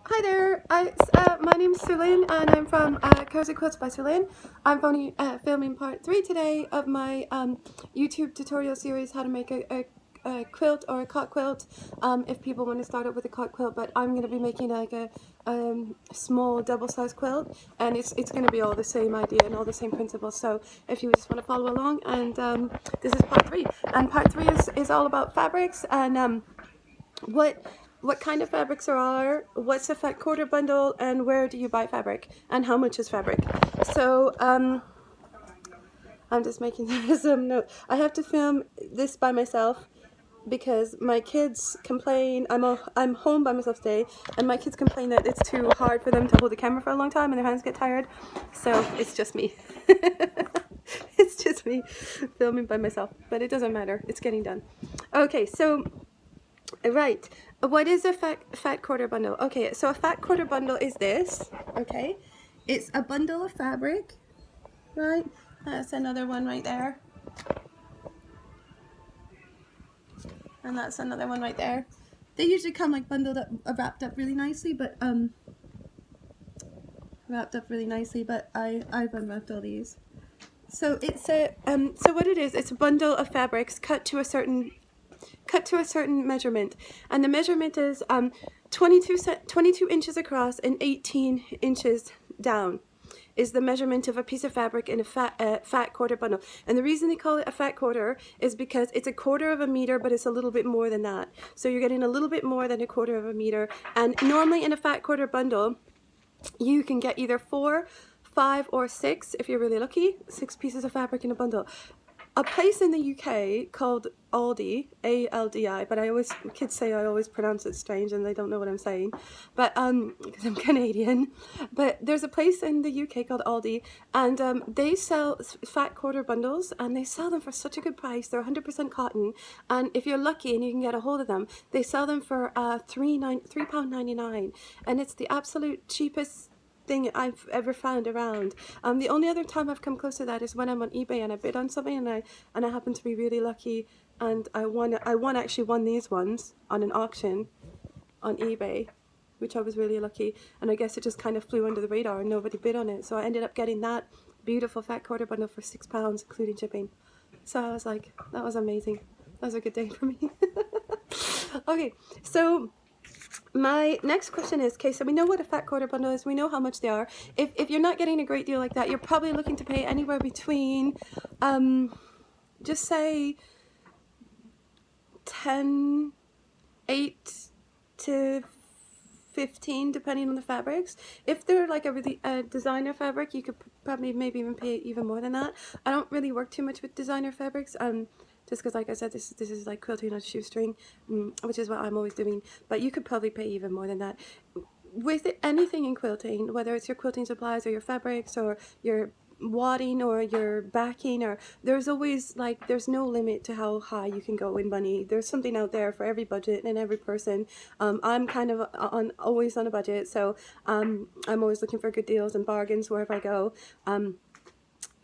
Hi there, my name's Sulin and I'm from Cozy Quilts by Sulin. I'm filming part 3 today of my YouTube tutorial series how to make a quilt or a cot quilt if people want to start out with a cot quilt, but I'm going to be making like a small double-sized quilt, and it's going to be all the same idea and all the same principles. So if you just want to follow along, and this is part 3, and part 3 is all about fabrics and what kind of fabrics there are, what's a fat quarter bundle, and where do you buy fabric, and how much is fabric. So I'm just making some notes. I have to film this by myself because my kids complain. I'm home by myself today, and my kids complain that it's too hard for them to hold the camera for a long time and their hands get tired. So it's just me. It's just me filming by myself, but it doesn't matter. It's getting done. Okay, so right, what is a fat quarter bundle? Okay, so a fat quarter bundle is this. Okay, it's a bundle of fabric, right? That's another one right there, and that's another one right there. They usually come like bundled up, wrapped up really nicely, but I've unwrapped all these. So it's a so what it is, it's a bundle of fabrics cut to a certain measurement, and the measurement is 22 inches across and 18 inches down is the measurement of a piece of fabric in a fat quarter bundle. And the reason they call it a fat quarter is because it's a quarter of a meter, but it's a little bit more than that. So you're getting a little bit more than a quarter of a meter. And normally in a fat quarter bundle, you can get either 4, 5, or 6, if you're really lucky, 6 pieces of fabric in a bundle. A place in the UK called Aldi, A-L-D-I, but kids say I always pronounce it strange and they don't know what I'm saying, but because I'm Canadian. But there's a place in the UK called Aldi, and they sell fat quarter bundles, and they sell them for such a good price. They're 100% cotton, and if you're lucky and you can get a hold of them, they sell them for £3.99, and it's the absolute cheapest thing I've ever found around. The only other time I've come close to that is when I'm on eBay and I bid on something, and I happen to be really lucky, and I actually won these ones on an auction on eBay, which I was really lucky, and I guess it just kind of flew under the radar and nobody bid on it, so I ended up getting that beautiful fat quarter bundle for £6 including shipping. So I was like, that was amazing. That was a good day for me. Okay, so my next question is, okay, so we know what a fat quarter bundle is, we know how much they are. If you're not getting a great deal like that, you're probably looking to pay anywhere between, just say 8 to 15, depending on the fabrics. If they're like a really designer fabric, you could probably maybe even pay even more than that. I don't really work too much with designer fabrics, just because, like I said, this is like quilting on a shoestring, which is what I'm always doing. But you could probably pay even more than that. With anything in quilting, whether it's your quilting supplies or your fabrics or your wadding or your backing, or there's always like, there's no limit to how high you can go in money. There's something out there for every budget and every person. I'm kind of always on a budget, so I'm always looking for good deals and bargains wherever I go.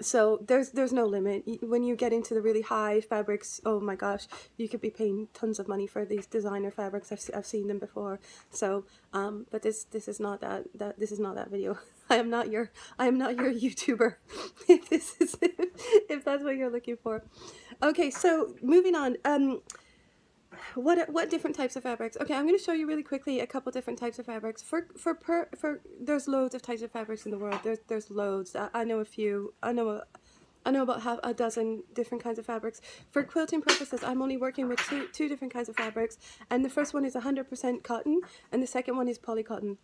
So there's no limit. When you get into the really high fabrics, oh my gosh, you could be paying tons of money for these designer fabrics. I've seen them before. So but this is not this is not that video. I am not your YouTuber. If this is if that's what you're looking for. Okay, so moving on. What different types of fabrics? Okay, I'm going to show you really quickly a couple different types of fabrics. There's loads of types of fabrics in the world. There's loads. I know a few. I know about half a dozen different kinds of fabrics. For quilting purposes, I'm only working with two different kinds of fabrics, and the first one is 100% cotton, and the second one is polycotton.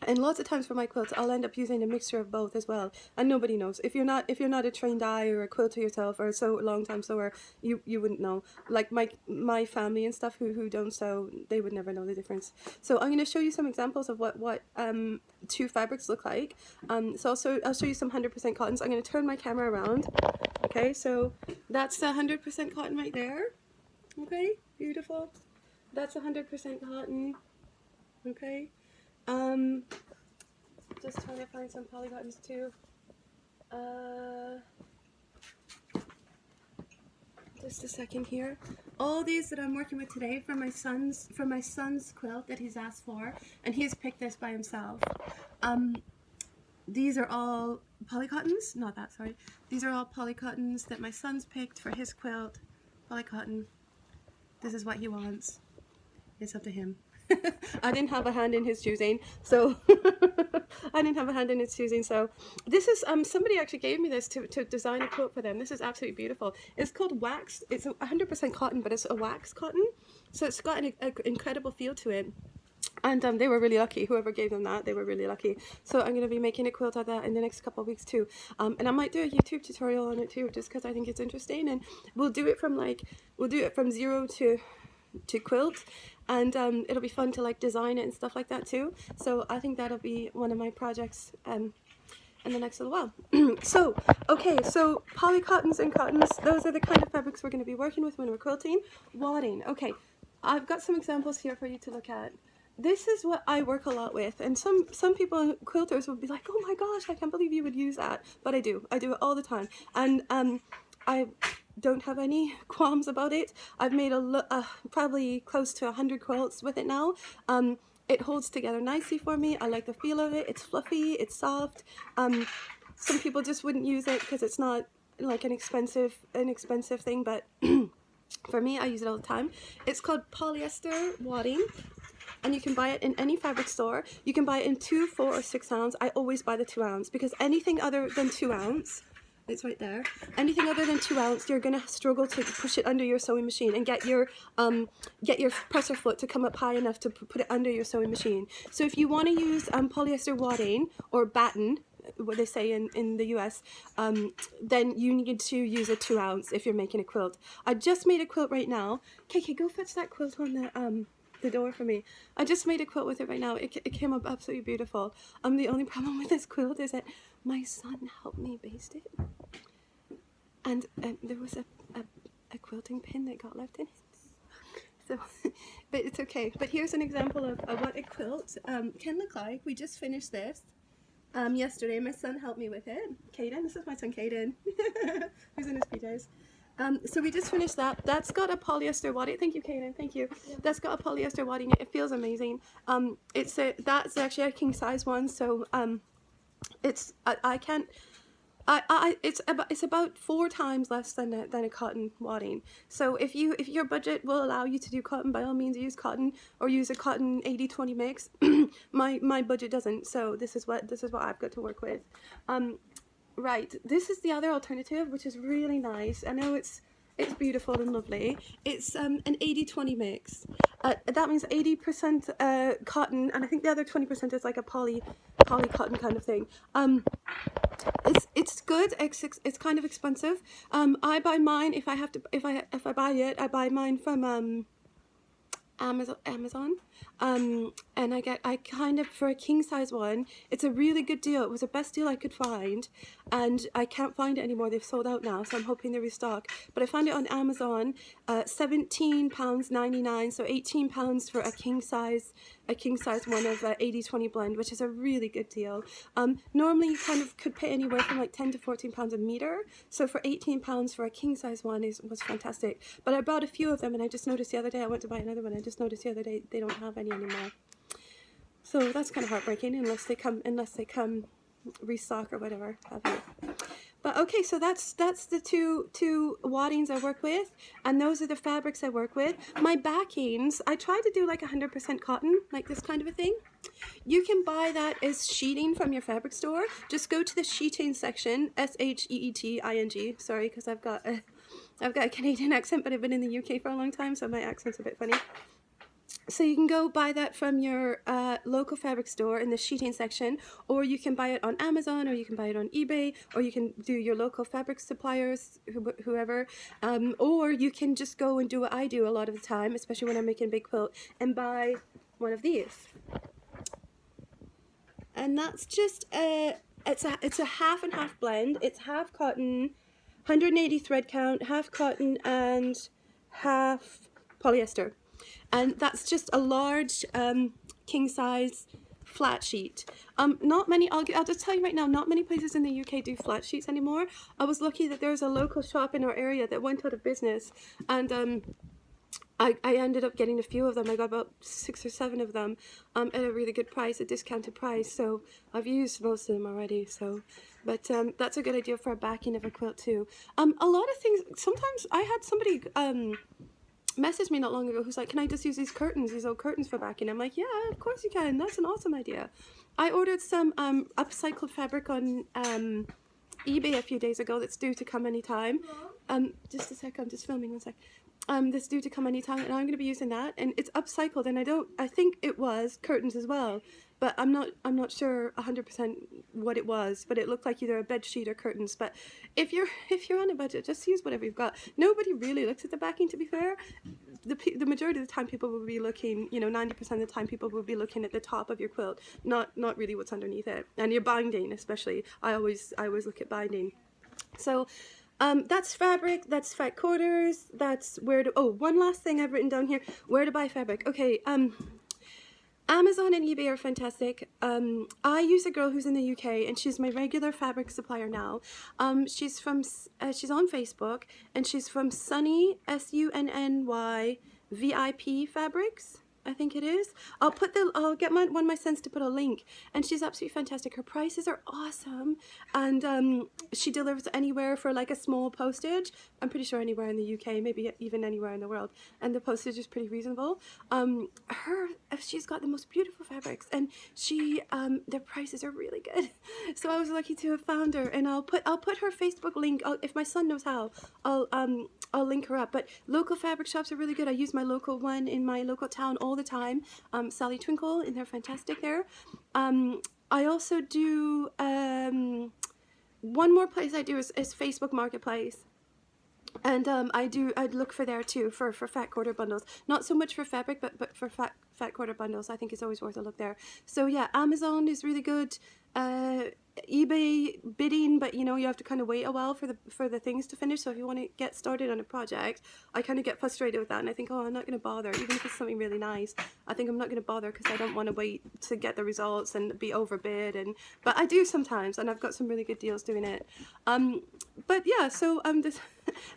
And lots of times for my quilts, I'll end up using a mixture of both as well. And nobody knows. If you're not a trained eye or a quilter yourself or a long time sewer, you wouldn't know. Like my family and stuff who don't sew, they would never know the difference. So I'm going to show you some examples of what two fabrics look like. So I'll show you some 100% cottons. I'm going to turn my camera around. Okay, so that's the 100% cotton right there. Okay, beautiful. That's 100% cotton. Okay. Just trying to find some polycottons too. just a second here. All these that I'm working with today from my son's quilt that he's asked for, and he has picked this by himself. These are all polycottons, not that, sorry. These are all polycottons that my son's picked for his quilt. Polycotton. This is what he wants. It's up to him. I didn't have a hand in his choosing, so so this is somebody actually gave me this to design a quilt for them. This is absolutely beautiful. It's called wax. It's 100% cotton, but it's a wax cotton, so it's got an incredible feel to it. And they were really lucky. Whoever gave them that, they were really lucky. So I'm going to be making a quilt of that in the next couple of weeks too. And I might do a YouTube tutorial on it too, just because I think it's interesting. And we'll do it from zero to quilt, and it'll be fun to like design it and stuff like that too. So I think that'll be one of my projects in the next little while. So okay, so polycottons and cottons, those are the kind of fabrics we're going to be working with when we're quilting. Wadding. Okay, I've got some examples here for you to look at. This is what I work a lot with, and some people, quilters, would be like, oh my gosh, I can't believe you would use that, but I do it all the time, and I don't have any qualms about it. I've made probably close to 100 quilts with it now. It holds together nicely for me. I like the feel of it. It's fluffy, it's soft. Some people just wouldn't use it because it's not like an expensive thing, but for me, I use it all the time. It's called polyester wadding, and you can buy it in any fabric store. You can buy it in 2, 4, or 6 ounce. I always buy the 2 ounce because anything other than 2 ounce, it's right there. Anything other than 2 ounce, you're gonna struggle to push it under your sewing machine and get your presser foot to come up high enough to put it under your sewing machine. So if you want to use polyester wadding or batten, what they say in the US, then you need to use a 2 ounce if you're making a quilt. I just made a quilt right now. KK, go fetch that quilt on the door for me. I just made a quilt with it right now. It came up absolutely beautiful. The only problem with this quilt is that my son helped me baste it, and there was a quilting pin that got left in it. So, but it's okay. But here's an example of what a quilt can look like. We just finished this yesterday. My son helped me with it. Caden, this is my son Caden, who's in his PJs. So we just finished that. That's got a polyester wadding. Thank you, Kaden. Thank you. Yeah. That's got a polyester wadding. It feels amazing. That's actually a king size one. So it's about 4 times less than a cotton wadding. So if your budget will allow you to do cotton, by all means use cotton, or use a cotton 80-20 mix. my budget doesn't. So this is what I've got to work with. Right, this is the other alternative, which is really nice. I know it's beautiful and lovely. It's an 80-20 mix. That means 80% cotton, and I think the other 20% is like a poly cotton kind of thing. It's good. It's kind of expensive. I buy mine if I buy it. I buy mine from Amazon, and I kind of, for a king size one, it's a really good deal. It was the best deal I could find, and I can't find it anymore. They've sold out now, so I'm hoping they restock. But I found it on Amazon, £17.99, so £18 for a king size one of 80-20 blend, which is a really good deal. Normally you kind of could pay anywhere from like £10 to £14 a meter, so for £18 for a king size one was fantastic. But I bought a few of them, and I just noticed the other day, I went to buy another one, I just noticed the other day they don't have any anymore. So that's kind of heartbreaking, unless they come restock or whatever have you. But okay, so that's the two waddings I work with, and those are the fabrics I work with. My backings, I try to do like 100% cotton, like this kind of a thing. You can buy that as sheeting from your fabric store. Just go to the sheeting section, SHEETING. Sorry, because I've got a Canadian accent, but I've been in the UK for a long time, so my accent's a bit funny. So you can go buy that from your local fabric store in the sheeting section, or you can buy it on Amazon, or you can buy it on eBay, or you can do your local fabric suppliers, whoever, or you can just go and do what I do a lot of the time, especially when I'm making a big quilt, and buy one of these. And that's just it's a half and half blend. It's half cotton, 180 thread count, half cotton and half polyester. And that's just a large king size flat sheet. Not many, I'll just tell you right now, not many places in the UK do flat sheets anymore. I was lucky that there's a local shop in our area that went out of business, and I ended up getting a few of them. I got about 6 or 7 of them at a really good price, a discounted price. So I've used most of them already. So, but that's a good idea for a backing of a quilt too. A lot of things. Sometimes I had somebody messaged me not long ago who's like, "Can I just use these curtains, these old curtains for backing?" I'm like, "Yeah, of course you can. That's an awesome idea." I ordered some upcycled fabric on eBay a few days ago that's due to come anytime. Just a sec. I'm just filming. One sec. That's due to come anytime, and I'm going to be using that, and it's upcycled, and I think it was curtains as well, but I'm not sure 100% what it was, but it looked like either a bed sheet or curtains. But if you're on a budget, just use whatever you've got. Nobody really looks at the backing, to be fair. The majority of the time people will be looking, 90% of the time people will be looking at the top of your quilt, not really what's underneath it, and your binding especially. I always look at binding. So that's fabric, that's fat quarters, that's where to, oh, one last thing I've written down here, where to buy fabric. Okay, Amazon and eBay are fantastic. I use a girl who's in the UK, and she's my regular fabric supplier now. She's on Facebook, and she's from Sunny, SUNNY, VIP Fabrics, I think it is. I'll get one of my sons to put a link, and she's absolutely fantastic. Her prices are awesome, and she delivers anywhere for like a small postage. I'm pretty sure anywhere in the UK, maybe even anywhere in the world, and the postage is pretty reasonable. She's got the most beautiful fabrics, and their prices are really good. So I was lucky to have found her, and I'll put her Facebook link. If my son knows how, I'll link her up. But local fabric shops are really good. I use my local one in my local town all the time, Sally Twinkle, and they're fantastic there. I also do, one more place I do is Facebook Marketplace. And I'd look for there too for fat quarter bundles. Not so much for fabric, but for fat quarter bundles. I think it's always worth a look there. So yeah, Amazon is really good. eBay bidding, but you have to kind of wait a while for the things to finish. So if you want to get started on a project, I kind of get frustrated with that, and I think, oh, I'm not going to bother, even if it's something really nice. I think I'm not going to bother because I don't want to wait to get the results and be overbid. But I do sometimes, and I've got some really good deals doing it. But yeah, so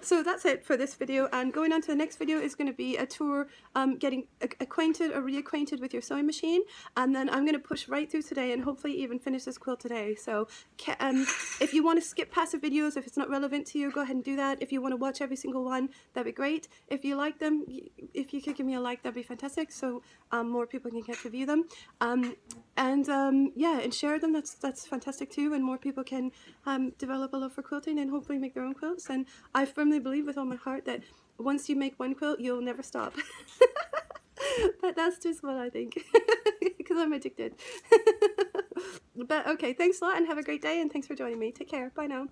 so that's it for this video, and going on to the next video is going to be a tour, getting acquainted or reacquainted with your sewing machine, and then I'm going to push right through today and hopefully even finish this quilt today. So if you want to skip past the videos, if it's not relevant to you, go ahead and do that. If you want to watch every single one, that'd be great. If you like them, if you could give me a like, that'd be fantastic, so more people can get to view them. Yeah, and share them. That's fantastic too, and more people can develop a love for quilting and hopefully make their own quilts. And I firmly believe with all my heart that once you make one quilt, you'll never stop. But that's just what I think, because I'm addicted. But okay, thanks a lot, and have a great day, and thanks for joining me. Take care. Bye now.